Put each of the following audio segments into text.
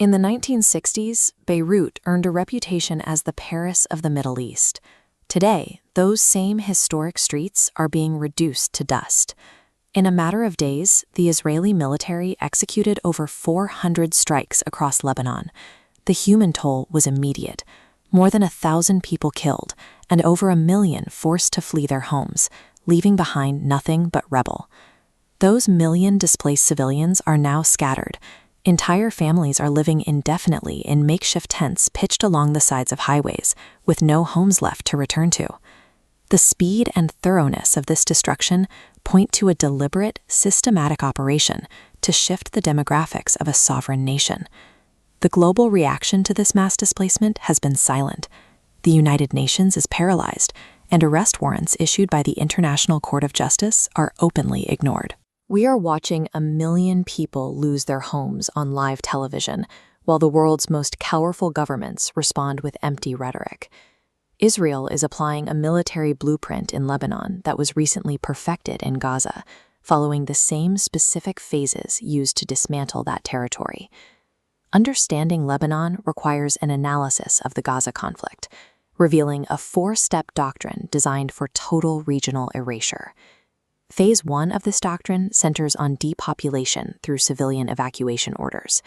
In the 1960s, Beirut earned a reputation as the Paris of the Middle East. Today, those same historic streets are being reduced to dust. In a matter of days, the Israeli military executed over 400 strikes across Lebanon. The human toll was immediate. More than 1,000 people killed, and over 1 million forced to flee their homes, leaving behind nothing but rubble. Those million displaced civilians are now scattered. Entire families are living indefinitely in makeshift tents pitched along the sides of highways, with no homes left to return to. The speed and thoroughness of this destruction point to a deliberate, systematic operation to shift the demographics of a sovereign nation. The global reaction to this mass displacement has been silent. The United Nations is paralyzed, and arrest warrants issued by the International Court of Justice are openly ignored. We are watching 1 million people lose their homes on live television, while the world's most powerful governments respond with empty rhetoric. Israel is applying a military blueprint in Lebanon that was recently perfected in Gaza, following the same specific phases used to dismantle that territory. Understanding Lebanon requires an analysis of the Gaza conflict, revealing a 4-step doctrine designed for total regional erasure. Phase 1 of this doctrine centers on depopulation through civilian evacuation orders.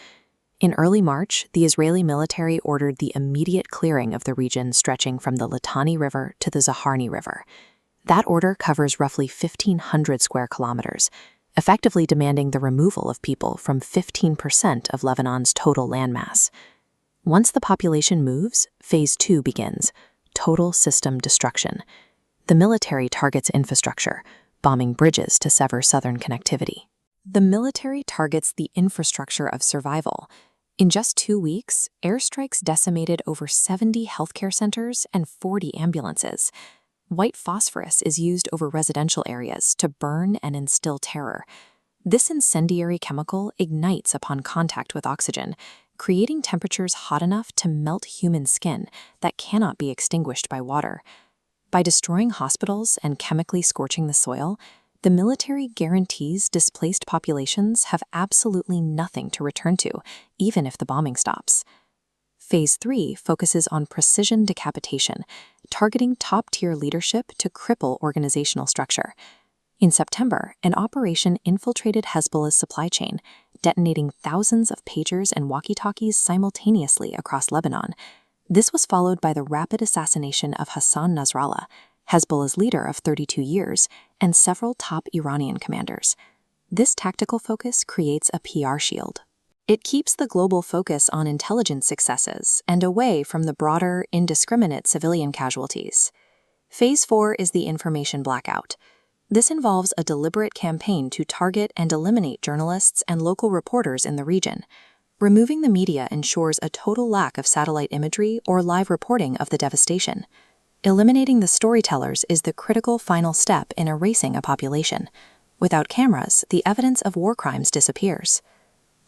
In early March, the Israeli military ordered the immediate clearing of the region stretching from the Litani River to the Zaharni River. That order covers roughly 1,500 square kilometers, effectively demanding the removal of people from 15% of Lebanon's total landmass. Once the population moves, Phase 2 begins: total system destruction. The military targets infrastructure, bombing bridges to sever southern connectivity. The military targets the infrastructure of survival. In just 2 weeks, airstrikes decimated over 70 healthcare centers and 40 ambulances. White phosphorus is used over residential areas to burn and instill terror. This incendiary chemical ignites upon contact with oxygen, creating temperatures hot enough to melt human skin that cannot be extinguished by water. By destroying hospitals and chemically scorching the soil, the military guarantees displaced populations have absolutely nothing to return to, even if the bombing stops. Phase 3 focuses on precision decapitation, targeting top-tier leadership to cripple organizational structure. In September, an operation infiltrated Hezbollah's supply chain, detonating thousands of pagers and walkie-talkies simultaneously across Lebanon. This was followed by the rapid assassination of Hassan Nasrallah, Hezbollah's leader of 32 years, and several top Iranian commanders. This tactical focus creates a PR shield. It keeps the global focus on intelligence successes and away from the broader, indiscriminate civilian casualties. Phase 4 is the information blackout. This involves a deliberate campaign to target and eliminate journalists and local reporters in the region. Removing the media ensures a total lack of satellite imagery or live reporting of the devastation. Eliminating the storytellers is the critical final step in erasing a population. Without cameras, the evidence of war crimes disappears.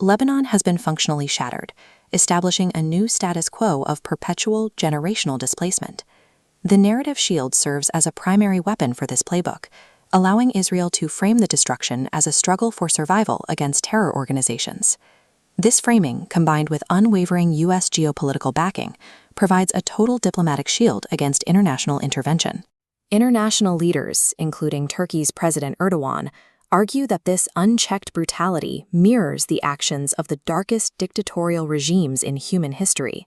Lebanon has been functionally shattered, establishing a new status quo of perpetual generational displacement. The narrative shield serves as a primary weapon for this playbook, allowing Israel to frame the destruction as a struggle for survival against terror organizations. This framing, combined with unwavering U.S. geopolitical backing, provides a total diplomatic shield against international intervention. International leaders, including Turkey's President Erdogan, argue that this unchecked brutality mirrors the actions of the darkest dictatorial regimes in human history.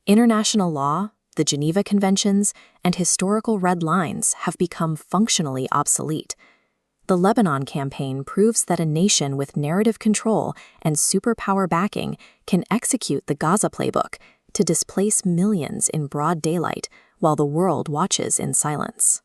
International law, the Geneva Conventions, and historical red lines have become functionally obsolete. The Lebanon campaign proves that a nation with narrative control and superpower backing can execute the Gaza Playbook to displace millions in broad daylight while the world watches in silence.